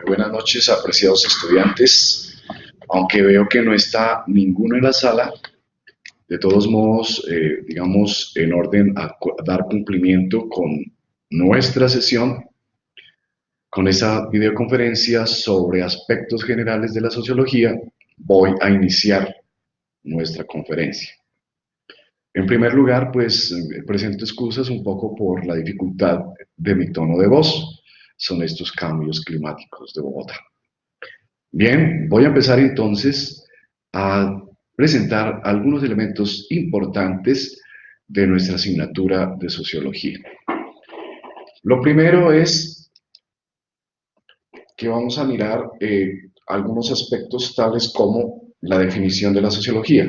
Buenas noches, apreciados estudiantes. Aunque veo que no está ninguno en la sala, de todos modos, digamos, en orden a dar cumplimiento con nuestra sesión, con esa videoconferencia sobre aspectos generales de la sociología, voy a iniciar nuestra conferencia. En primer lugar, pues presento excusas un poco por la dificultad de mi tono de voz. Son estos cambios climáticos de Bogotá. Bien, voy a empezar entonces a presentar algunos elementos importantes de nuestra asignatura de sociología. Lo primero es que vamos a mirar algunos aspectos tales como la definición de la sociología.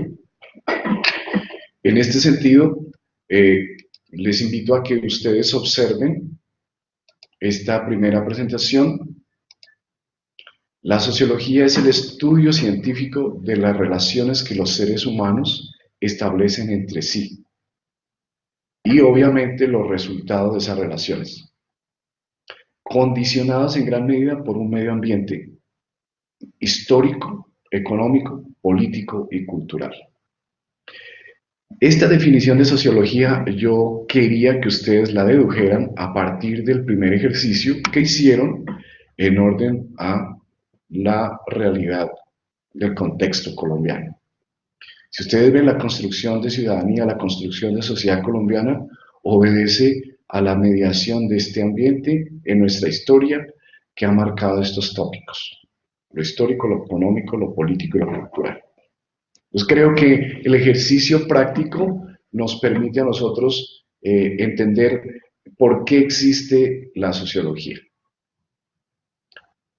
En este sentido, les invito a que ustedes observen esta primera presentación. La sociología es el estudio científico de las relaciones que los seres humanos establecen entre sí y obviamente los resultados de esas relaciones, condicionadas en gran medida por un medio ambiente histórico, económico, político y cultural. Esta definición de sociología yo quería que ustedes la dedujeran a partir del primer ejercicio que hicieron en orden a la realidad del contexto colombiano. Si ustedes ven la construcción de ciudadanía, la construcción de sociedad colombiana, obedece a la mediación de este ambiente en nuestra historia que ha marcado estos tópicos: lo histórico, lo económico, lo político y lo cultural. Pues creo que el ejercicio práctico nos permite a nosotros entender por qué existe la sociología.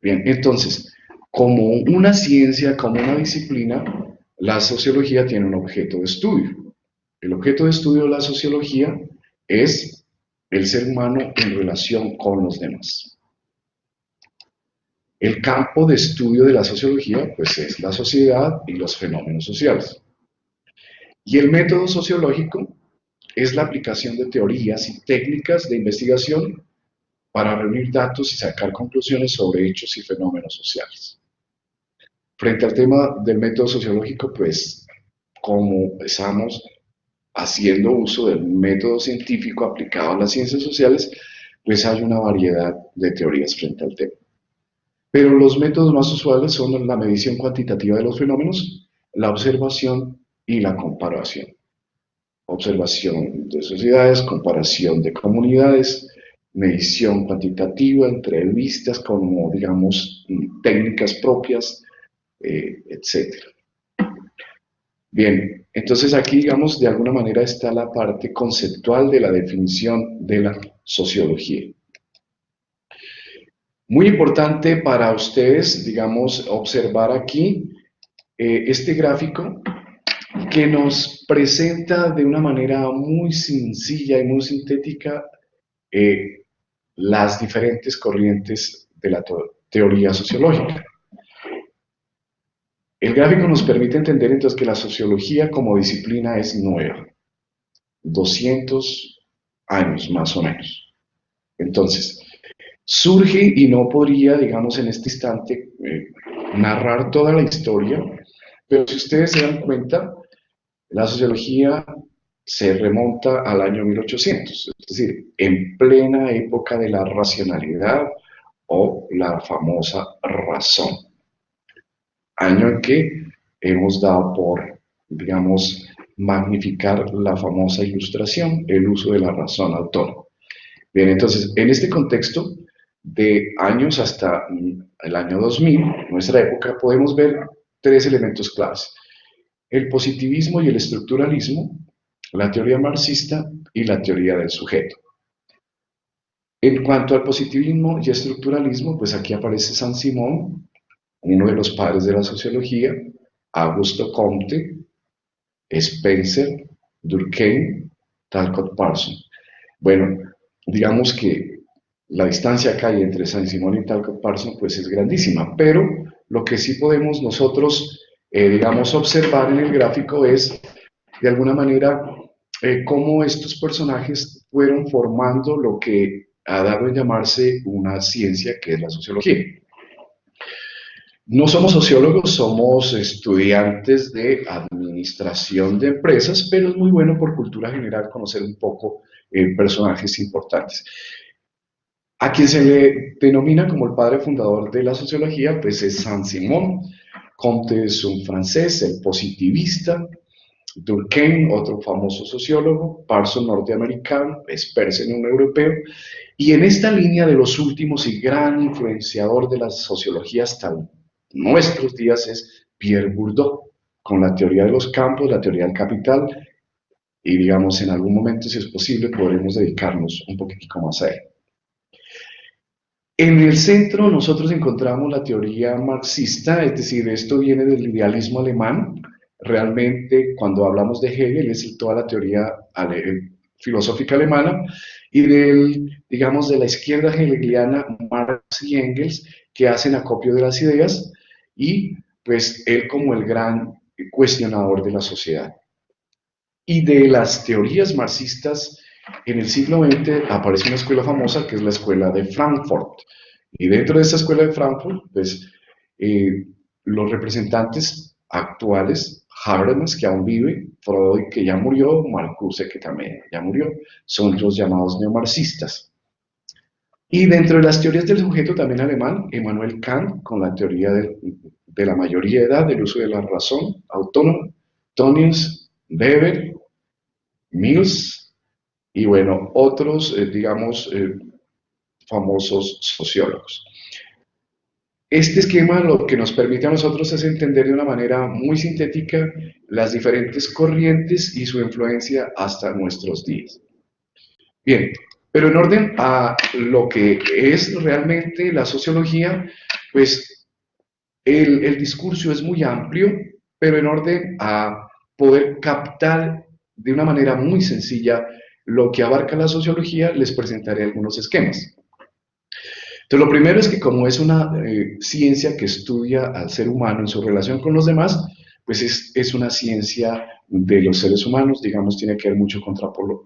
Bien, entonces, como una ciencia, como una disciplina, la sociología tiene un objeto de estudio. El objeto de estudio de la sociología es el ser humano en relación con los demás. El campo de estudio de la sociología, pues, es la sociedad y los fenómenos sociales. Y el método sociológico es la aplicación de teorías y técnicas de investigación para reunir datos y sacar conclusiones sobre hechos y fenómenos sociales. Frente al tema del método sociológico, pues, como estamos haciendo uso del método científico aplicado a las ciencias sociales, pues hay una variedad de teorías frente al tema. Pero los métodos más usuales son la medición cuantitativa de los fenómenos, la observación y la comparación. Observación de sociedades, comparación de comunidades, medición cuantitativa, entrevistas como, digamos, técnicas propias, etc. Bien, entonces aquí, digamos, de alguna manera está la parte conceptual de la definición de la sociología. Muy importante para ustedes, digamos, observar aquí este gráfico que nos presenta de una manera muy sencilla y muy sintética las diferentes corrientes de la teoría sociológica. El gráfico nos permite entender entonces que la sociología como disciplina es nueva, 200 años más o menos. Entonces, surge y no podría, digamos, en este instante narrar toda la historia, pero si ustedes se dan cuenta, la sociología se remonta al año 1800, es decir, en plena época de la racionalidad o la famosa razón. Año en que hemos dado por, digamos, magnificar la famosa ilustración, el uso de la razón autónoma. Bien, entonces, en este contexto de años hasta el año 2000, nuestra época, podemos ver tres elementos claves: el positivismo y el estructuralismo, la teoría marxista y la teoría del sujeto. En cuanto al positivismo y estructuralismo, pues aquí aparece Saint-Simon, uno de los padres de la sociología, Augusto Comte, Spencer, Durkheim, Talcott Parsons. Bueno, digamos que la distancia que hay entre Saint-Simon y Talcott Parsons pues es grandísima, pero lo que sí podemos nosotros, digamos, observar en el gráfico es, de alguna manera, cómo estos personajes fueron formando lo que ha dado a llamarse una ciencia que es la sociología. No somos sociólogos, somos estudiantes de administración de empresas, pero es muy bueno por cultura general conocer un poco personajes importantes. A quien se le denomina como el padre fundador de la sociología, pues es Saint-Simon. Comte es un francés, el positivista. Durkheim, otro famoso sociólogo. Parson, norteamericano. Spersen, un europeo. Y en esta línea de los últimos y gran influenciador de la sociología hasta nuestros días es Pierre Bourdieu, con la teoría de los campos, la teoría del capital, y digamos en algún momento, si es posible, podremos dedicarnos un poquitico más a él. En el centro nosotros encontramos la teoría marxista, es decir, esto viene del idealismo alemán. Realmente cuando hablamos de Hegel es toda la teoría filosófica alemana y digamos, de la izquierda hegeliana, Marx y Engels, que hacen acopio de las ideas y pues él como el gran cuestionador de la sociedad. Y de las teorías marxistas, en el siglo XX aparece una escuela famosa que es la escuela de Frankfurt. Y dentro de esta escuela de Frankfurt, pues, los representantes actuales, Habermas, que aún vive, Freud, que ya murió, Marcuse, que también ya murió, son los llamados neomarxistas. Y dentro de las teorías del sujeto también alemán, Immanuel Kant, con la teoría de la mayoría de edad, del uso de la razón autónoma, Tönnies, Weber, Mills y bueno, otros, digamos, famosos sociólogos. Este esquema lo que nos permite a nosotros es entender de una manera muy sintética las diferentes corrientes y su influencia hasta nuestros días. Bien, pero en orden a lo que es realmente la sociología, pues el discurso es muy amplio, pero en orden a poder captar de una manera muy sencilla lo que abarca la sociología, les presentaré algunos esquemas. Entonces, lo primero es que como es una ciencia que estudia al ser humano en su relación con los demás, pues es una ciencia de los seres humanos, digamos, tiene que ver mucho con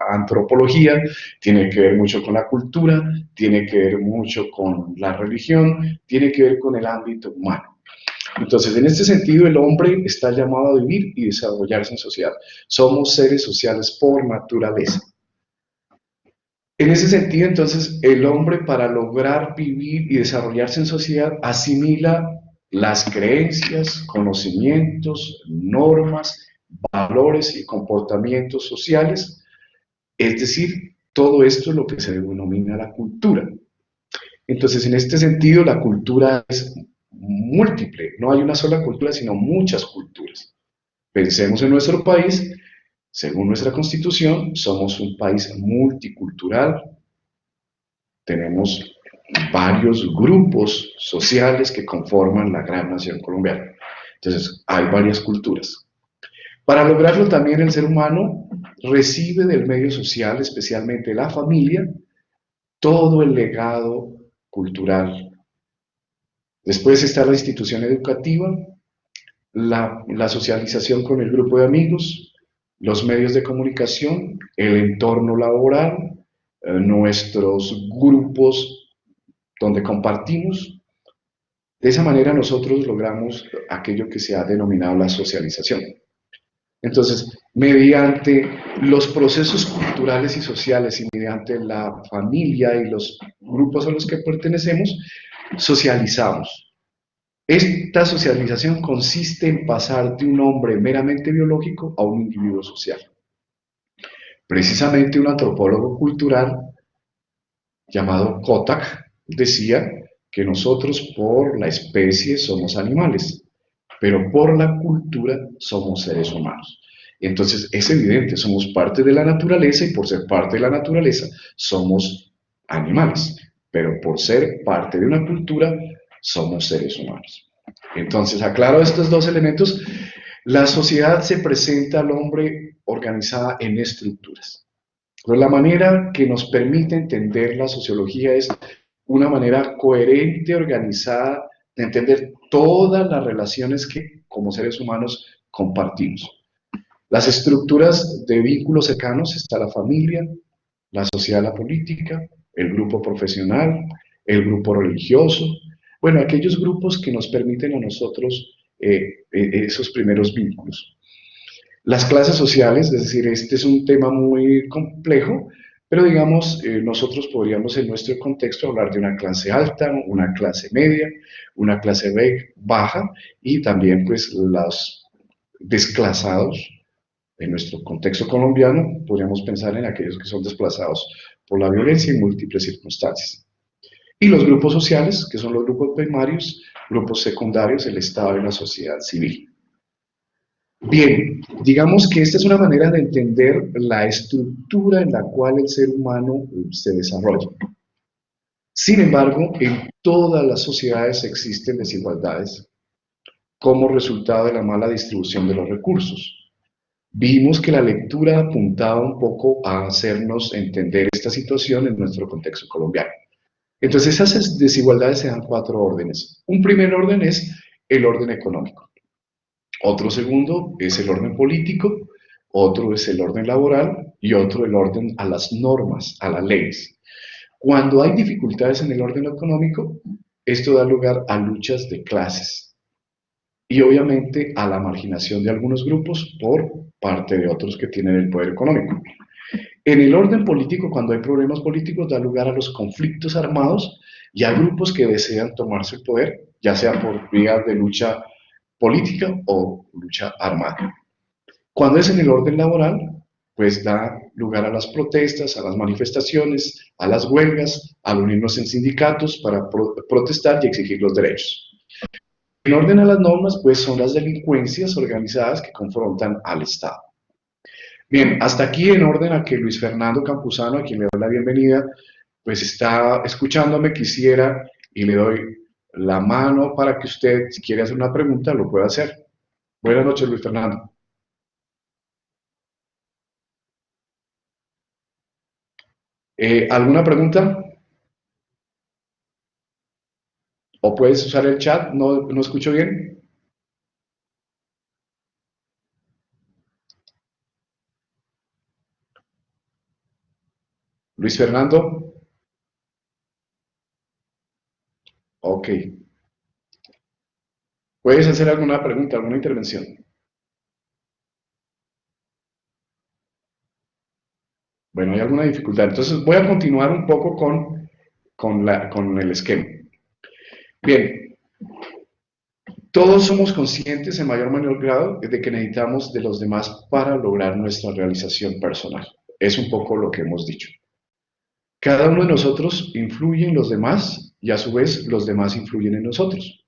antropología, tiene que ver mucho con la cultura, tiene que ver mucho con la religión, tiene que ver con el ámbito humano. Entonces, en este sentido, el hombre está llamado a vivir y desarrollarse en sociedad. Somos seres sociales por naturaleza. En ese sentido, entonces, el hombre para lograr vivir y desarrollarse en sociedad asimila las creencias, conocimientos, normas, valores y comportamientos sociales, es decir, todo esto es lo que se denomina la cultura. Entonces, en este sentido, la cultura es múltiple, no hay una sola cultura, sino muchas culturas. Pensemos en nuestro país, según nuestra constitución, somos un país multicultural, tenemos varios grupos sociales que conforman la gran nación colombiana. Entonces, hay varias culturas. Para lograrlo también el ser humano recibe del medio social, especialmente la familia, todo el legado cultural. Después está la institución educativa, la socialización con el grupo de amigos, los medios de comunicación, el entorno laboral, nuestros grupos donde compartimos. De esa manera nosotros logramos aquello que se ha denominado la socialización. Entonces, mediante los procesos culturales y sociales y mediante la familia y los grupos a los que pertenecemos, socializamos. Esta socialización consiste en pasar de un hombre meramente biológico a un individuo social. Precisamente un antropólogo cultural llamado Kotak decía que nosotros por la especie somos animales, pero por la cultura somos seres humanos. Entonces es evidente, somos parte de la naturaleza y por ser parte de la naturaleza somos animales, pero por ser parte de una cultura somos seres humanos. Entonces, aclaro estos dos elementos, la sociedad se presenta al hombre organizada en estructuras. Pero la manera que nos permite entender la sociología es una manera coherente, organizada, de entender todas las relaciones que como seres humanos compartimos. Las estructuras de vínculos cercanos está la familia, la sociedad, la política, el grupo profesional, el grupo religioso, Bueno, aquellos grupos que nos permiten a nosotros esos primeros vínculos. Las clases sociales, es decir, este es un tema muy complejo, pero digamos, nosotros podríamos en nuestro contexto hablar de una clase alta, una clase media, una clase baja y también pues los desclasados. En nuestro contexto colombiano podríamos pensar en aquellos que son desplazados por la violencia en múltiples circunstancias. Y los grupos sociales, que son los grupos primarios, grupos secundarios, el Estado y la sociedad civil. Bien, digamos que esta es una manera de entender la estructura en la cual el ser humano se desarrolla. Sin embargo, en todas las sociedades existen desigualdades como resultado de la mala distribución de los recursos. Vimos que la lectura apuntaba un poco a hacernos entender esta situación en nuestro contexto colombiano. Entonces, esas desigualdades se dan cuatro órdenes. Un primer orden es el orden económico. Otro segundo es el orden político, otro es el orden laboral y otro el orden a las normas, a las leyes. Cuando hay dificultades en el orden económico, esto da lugar a luchas de clases y obviamente a la marginación de algunos grupos por parte de otros que tienen el poder económico. En el orden político, cuando hay problemas políticos, da lugar a los conflictos armados y a grupos que desean tomarse el poder, ya sea por vías de lucha política o lucha armada. Cuando es en el orden laboral, pues da lugar a las protestas, a las manifestaciones, a las huelgas, a unirnos en sindicatos para protestar y exigir los derechos. En orden a las normas, pues son las delincuencias organizadas que confrontan al Estado. Bien, hasta aquí en orden a que Luis Fernando Campuzano, a quien le doy la bienvenida, pues está escuchándome, quisiera y le doy la mano para que usted, si quiere hacer una pregunta, lo pueda hacer. Buenas noches, Luis Fernando. ¿Alguna pregunta? ¿O puedes usar el chat? No escucho bien. Luis Fernando. Ok. ¿Puedes hacer alguna pregunta, alguna intervención? Bueno, hay alguna dificultad. Entonces voy a continuar un poco con el esquema. Bien, todos somos conscientes en mayor o menor grado de que necesitamos de los demás para lograr nuestra realización personal. Es un poco lo que hemos dicho. Cada uno de nosotros influye en los demás y a su vez los demás influyen en nosotros.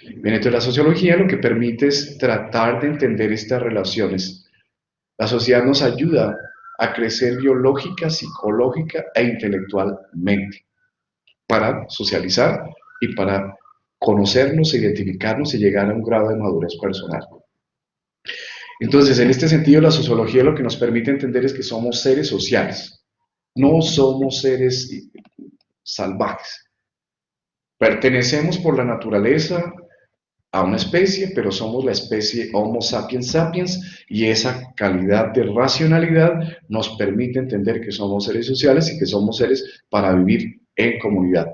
Bien, entonces la sociología lo que permite es tratar de entender estas relaciones. La sociedad nos ayuda a crecer biológica, psicológica e intelectualmente para socializar y para conocernos, identificarnos y llegar a un grado de madurez personal. Entonces, en este sentido, la sociología lo que nos permite entender es que somos seres sociales, no somos seres salvajes. Pertenecemos por la naturaleza a una especie, pero somos la especie Homo sapiens sapiens y esa calidad de racionalidad nos permite entender que somos seres sociales y que somos seres para vivir en comunidad.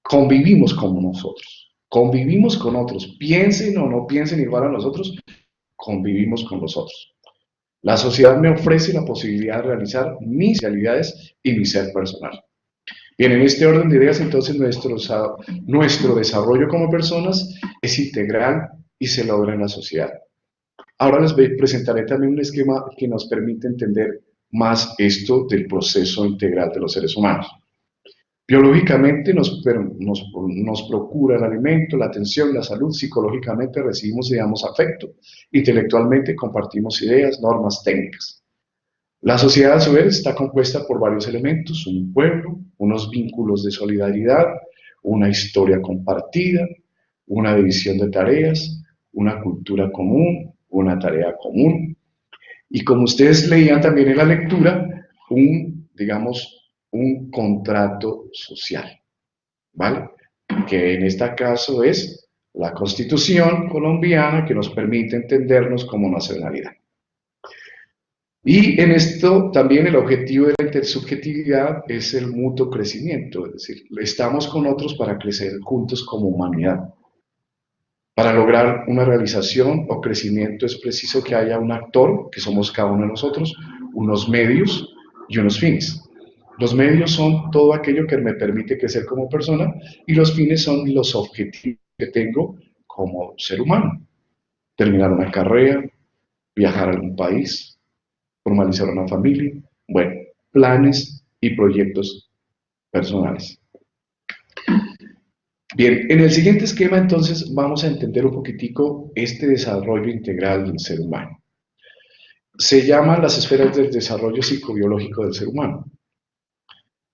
Convivimos como nosotros, convivimos con otros, piensen o no piensen igual a nosotros, convivimos con los otros. La sociedad me ofrece la posibilidad de realizar mis realidades y mi ser personal. Bien, en este orden de ideas, entonces, nuestro desarrollo como personas es integral y se logra en la sociedad. Ahora les presentaré también un esquema que nos permite entender más esto del proceso integral de los seres humanos. Biológicamente nos procura el alimento, la atención, la salud, psicológicamente recibimos y damos afecto, intelectualmente compartimos ideas, normas, técnicas. La sociedad a su vez está compuesta por varios elementos, un pueblo, unos vínculos de solidaridad, una historia compartida, una división de tareas, una cultura común, una tarea común. Y como ustedes leían también en la lectura, digamos, un contrato social, ¿vale? Que en este caso es la Constitución colombiana que nos permite entendernos como nacionalidad. Y en esto también el objetivo de la intersubjetividad es el mutuo crecimiento, es decir, estamos con otros para crecer juntos como humanidad. Para lograr una realización o crecimiento es preciso que haya un actor, que somos cada uno de nosotros, unos medios y unos fines. Los medios son todo aquello que me permite crecer como persona y los fines son los objetivos que tengo como ser humano. Terminar una carrera, viajar a algún país, formalizar una familia, bueno, planes y proyectos personales. Bien, en el siguiente esquema entonces vamos a entender un poquitico este desarrollo integral del ser humano. Se llaman las esferas del desarrollo psicobiológico del ser humano.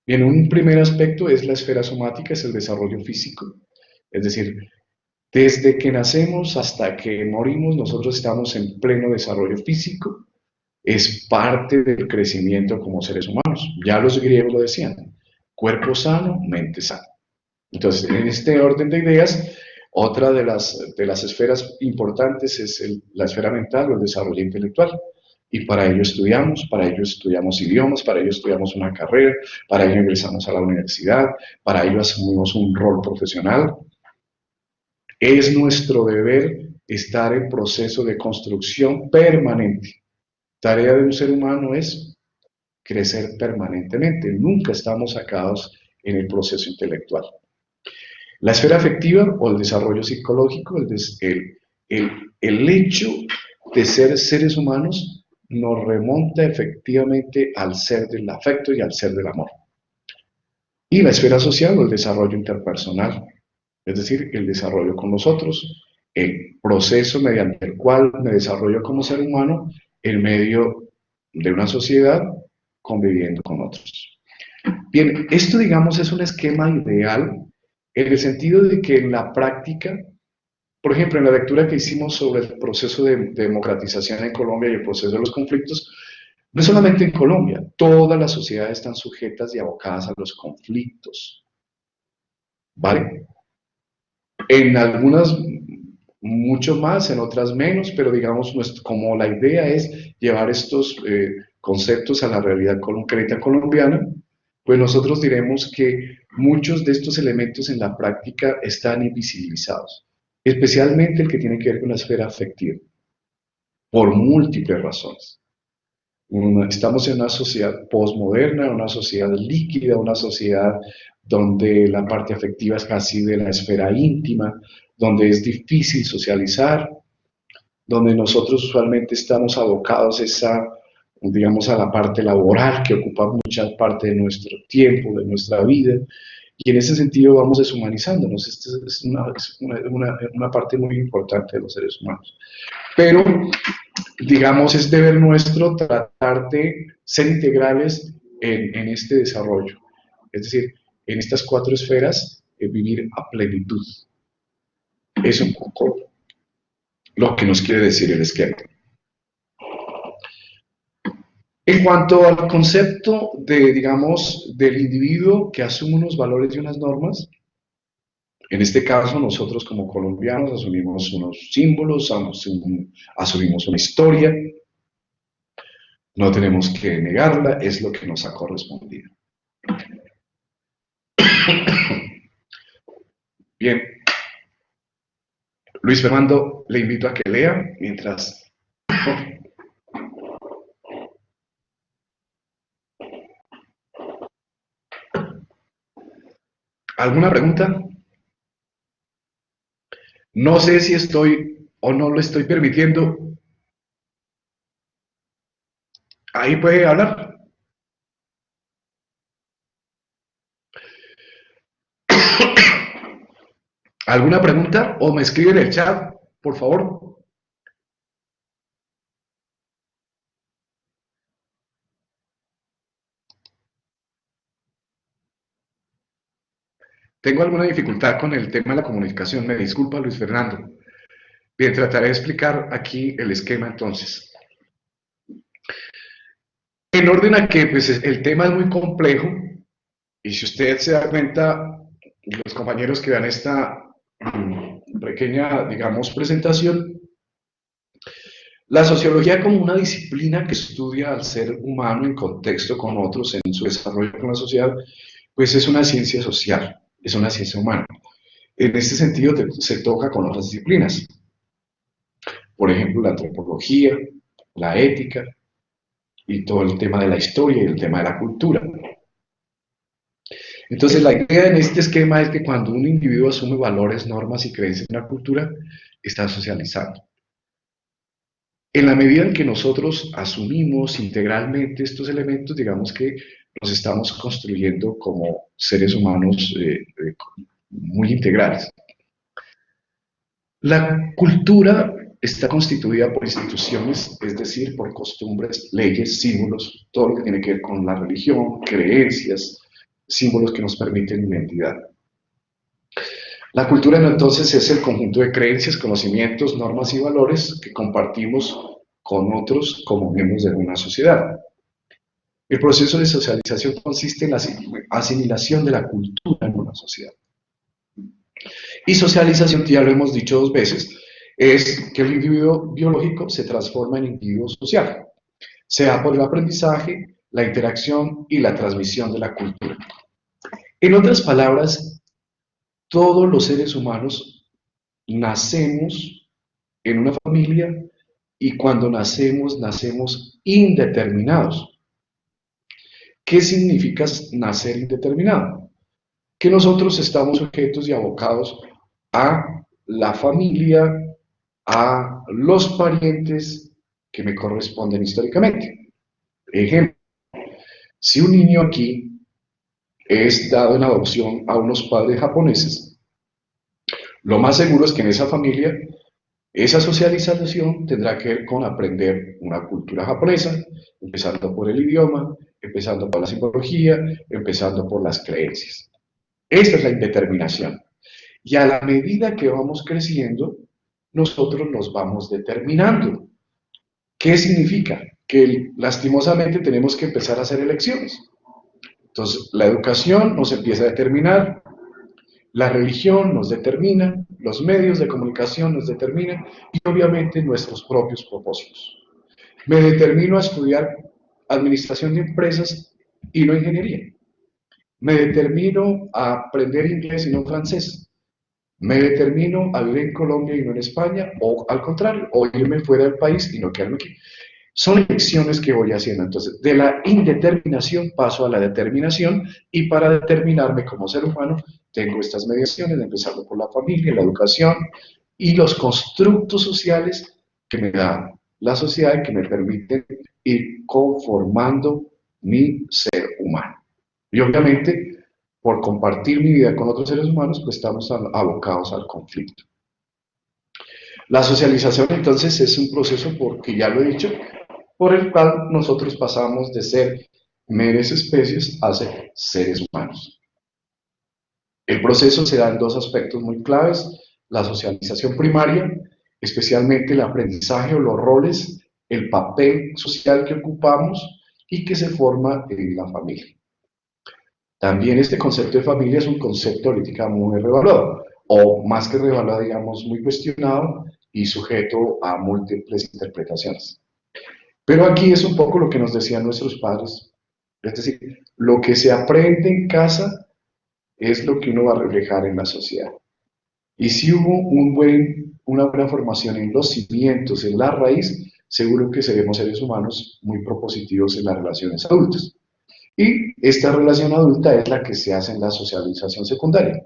Bien, un primer aspecto es la esfera somática, es el desarrollo físico, es decir, desde que nacemos hasta que morimos nosotros estamos en pleno desarrollo físico, es parte del crecimiento como seres humanos. Ya los griegos lo decían, cuerpo sano, mente sana. Entonces, en este orden de ideas, otra de las esferas importantes es la esfera mental o el desarrollo intelectual. Y para ello estudiamos idiomas, para ello estudiamos una carrera, para ello ingresamos a la universidad, para ello asumimos un rol profesional. Es nuestro deber estar en proceso de construcción permanente. Tarea de un ser humano es crecer permanentemente. Nunca estamos sacados en el proceso intelectual. La esfera afectiva o el desarrollo psicológico, el, el hecho de ser seres humanos nos remonta efectivamente al ser del afecto y al ser del amor. Y la esfera social o el desarrollo interpersonal, es decir, el desarrollo con los otros, el proceso mediante el cual me desarrollo como ser humano en medio de una sociedad conviviendo con otros. Bien, esto digamos es un esquema ideal en el sentido de que en la práctica, por ejemplo, en la lectura que hicimos sobre el proceso de democratización en Colombia y el proceso de los conflictos, no solamente en Colombia, todas las sociedades están sujetas y abocadas a los conflictos, ¿vale? En algunas mucho más, en otras menos, pero digamos, como la idea es llevar estos conceptos a la realidad concreta colombiana, pues nosotros diremos que muchos de estos elementos en la práctica están invisibilizados, especialmente el que tiene que ver con la esfera afectiva, por múltiples razones. Estamos en una sociedad postmoderna, una sociedad líquida, una sociedad donde la parte afectiva es casi de la esfera íntima, donde es difícil socializar, donde nosotros usualmente estamos abocados digamos, a la parte laboral que ocupa mucha parte de nuestro tiempo, de nuestra vida, y en ese sentido vamos deshumanizándonos. Esta es una parte muy importante de los seres humanos. Pero digamos, es deber nuestro tratar de ser integrales en este desarrollo. Es decir, en estas cuatro esferas, vivir a plenitud. Es un poco lo que nos quiere decir el esquema. En cuanto al concepto de, digamos, del individuo que asume unos valores y unas normas, en este caso nosotros como colombianos asumimos unos símbolos, asumimos una historia, no tenemos que negarla, es lo que nos ha correspondido. Bien, Luis Fernando, le invito a que lea mientras... ¿Alguna pregunta? No sé si estoy o no lo estoy permitiendo. Ahí puede hablar. ¿Alguna pregunta? O me escribe en el chat, por favor. Tengo alguna dificultad con el tema de la comunicación. Me disculpa, Luis Fernando. Bien, trataré de explicar aquí el esquema entonces. En orden a que pues, el tema es muy complejo y si usted se da cuenta, los compañeros que vean esta pequeña, digamos, presentación, La sociología como una disciplina que estudia al ser humano en contexto con otros, en su desarrollo con la sociedad, pues es una ciencia social, es una ciencia humana. En este sentido se toca con otras disciplinas, por ejemplo, la antropología, la ética y todo el tema de la historia y el tema de la cultura. Entonces, la idea en este esquema es que cuando un individuo asume valores, normas y creencias en la cultura, está socializando. En la medida en que nosotros asumimos integralmente estos elementos, digamos que nos estamos construyendo como seres humanos muy integrales. La cultura está constituida por instituciones, es decir, por costumbres, leyes, símbolos, todo lo que tiene que ver con la religión, creencias, símbolos que nos permiten identidad. La cultura entonces es el conjunto de creencias, conocimientos, normas y valores que compartimos con otros como miembros de una sociedad. El proceso de socialización consiste en la asimilación de la cultura en una sociedad. Y socialización, ya lo hemos dicho dos veces, es que el individuo biológico se transforma en individuo social, sea por el aprendizaje, la interacción y la transmisión de la cultura. En otras palabras, todos los seres humanos nacemos en una familia y cuando nacemos, nacemos indeterminados. ¿Qué significa nacer indeterminado? Que nosotros estamos sujetos y abocados a la familia, a los parientes que me corresponden históricamente. Ejemplo, si un niño aquí es dado en adopción a unos padres japoneses, lo más seguro es que en esa familia esa socialización tendrá que ver con aprender una cultura japonesa, empezando por el idioma, empezando por la simbología, empezando por las creencias. Esta es la indeterminación. Y a la medida que vamos creciendo, nosotros nos vamos determinando. ¿Qué significa? Que lastimosamente tenemos que empezar a hacer elecciones. Entonces, la educación nos empieza a determinar, la religión nos determina, los medios de comunicación nos determinan y obviamente nuestros propios propósitos. Me determino a estudiar administración de empresas y no ingeniería. Me determino a aprender inglés y no francés. Me determino a vivir en Colombia y no en España, o al contrario, o irme fuera del país y no quedarme aquí. Son elecciones que voy haciendo. Entonces, de la indeterminación paso a la determinación y para determinarme como ser humano tengo estas mediaciones, empezando por la familia, la educación y los constructos sociales que me da la sociedad y que me permiten ir conformando mi ser humano. Y obviamente, por compartir mi vida con otros seres humanos, pues estamos abocados al conflicto. La socialización entonces es un proceso, porque ya lo he dicho, por el cual nosotros pasamos de ser meras especies a ser seres humanos. El proceso se da en dos aspectos muy claves: la socialización primaria, especialmente el aprendizaje o los roles, el papel social que ocupamos y que se forma en la familia. También este concepto de familia es un concepto ahorita muy revaluado, o más que revaluado, digamos, muy cuestionado y sujeto a múltiples interpretaciones. Pero aquí es un poco lo que nos decían nuestros padres, es decir, lo que se aprende en casa es lo que uno va a reflejar en la sociedad. Y si hubo una buena formación en los cimientos, en la raíz, seguro que seremos seres humanos muy propositivos en las relaciones adultas. Y esta relación adulta es la que se hace en la socialización secundaria,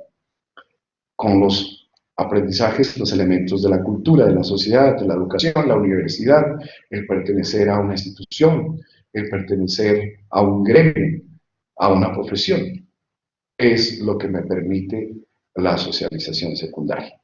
con los aprendizajes, los elementos de la cultura, de la sociedad, de la educación, la universidad, el pertenecer a una institución, el pertenecer a un gremio, a una profesión, es lo que me permite la socialización secundaria.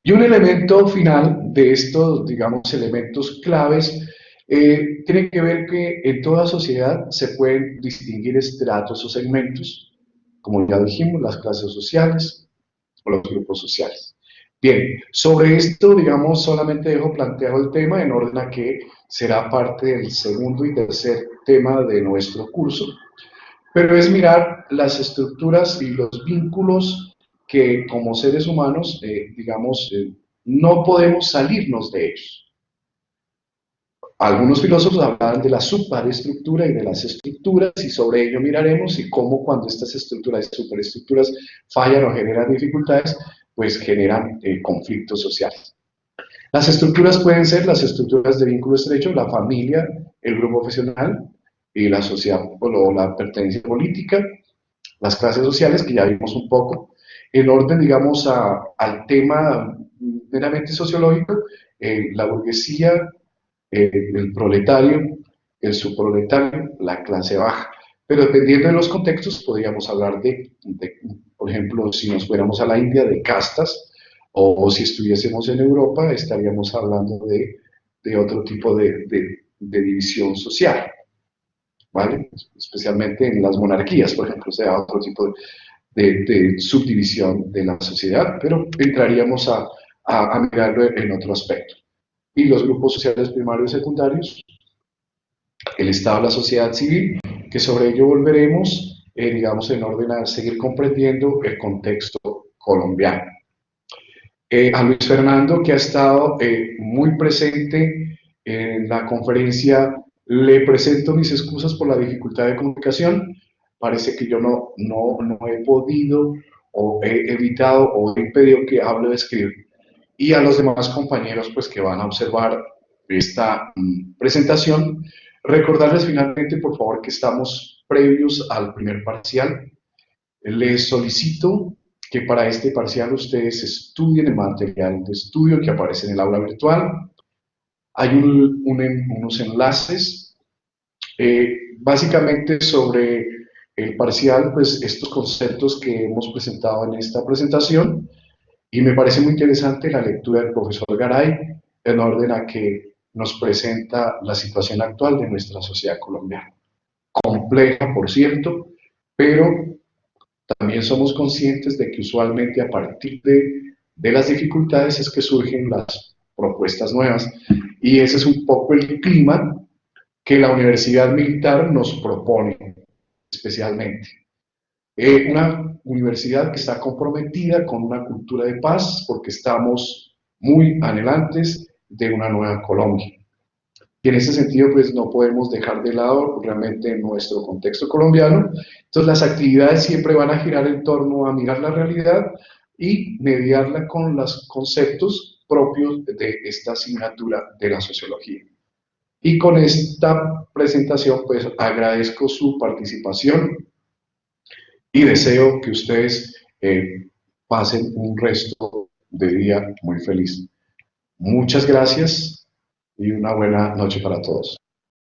Y un elemento final de estos, digamos, elementos claves, tiene que ver que en toda sociedad se pueden distinguir estratos o segmentos, como ya dijimos, las clases sociales o los grupos sociales. Bien, sobre esto, digamos, solamente dejo planteado el tema en orden a que será parte del segundo y tercer tema de nuestro curso, pero es mirar las estructuras y los vínculos que como seres humanos, digamos, no podemos salirnos de ellos. Algunos filósofos hablan de la superestructura y de las estructuras, y sobre ello miraremos y cómo cuando estas estructuras y superestructuras fallan o generan dificultades, pues generan conflictos sociales. Las estructuras pueden ser las estructuras de vínculo estrecho, la familia, el grupo profesional y la sociedad o la pertenencia política, las clases sociales, que ya vimos un poco. En orden, digamos, al tema meramente sociológico, la burguesía, el proletario, el subproletario, la clase baja. Pero dependiendo de los contextos, podríamos hablar por ejemplo, si nos fuéramos a la India, de castas, o si estuviésemos en Europa, estaríamos hablando de otro tipo de división social, ¿vale? Especialmente en las monarquías, por ejemplo, sea otro tipo de subdivisión de la sociedad, pero entraríamos a mirarlo en otro aspecto. Y los grupos sociales primarios y secundarios, el Estado, la sociedad civil, que sobre ello volveremos, digamos, en orden a seguir comprendiendo el contexto colombiano. A Luis Fernando, que ha estado muy presente en la conferencia, le presento mis excusas por la dificultad de comunicación. Parece que yo no he podido o he evitado o he impedido que hable o escriba. Y a los demás compañeros pues, que van a observar esta presentación, recordarles finalmente, por favor, que estamos previos al primer parcial. Les solicito que para este parcial ustedes estudien el material de estudio que aparece en el aula virtual. Hay unos enlaces, básicamente sobre el parcial, pues estos conceptos que hemos presentado en esta presentación, y me parece muy interesante la lectura del profesor Garay en orden a que nos presenta la situación actual de nuestra sociedad colombiana. Compleja, por cierto, pero también somos conscientes de que usualmente a partir de las dificultades es que surgen las propuestas nuevas, y ese es un poco el clima que la Universidad Militar nos propone especialmente. Una universidad que está comprometida con una cultura de paz, porque estamos muy anhelantes de una nueva Colombia. Y en ese sentido, pues no podemos dejar de lado realmente nuestro contexto colombiano. Entonces, las actividades siempre van a girar en torno a mirar la realidad y mediarla con los conceptos propios de esta asignatura de la sociología. Y con esta presentación, pues agradezco su participación y deseo que ustedes pasen un resto de día muy feliz. Muchas gracias y una buena noche para todos.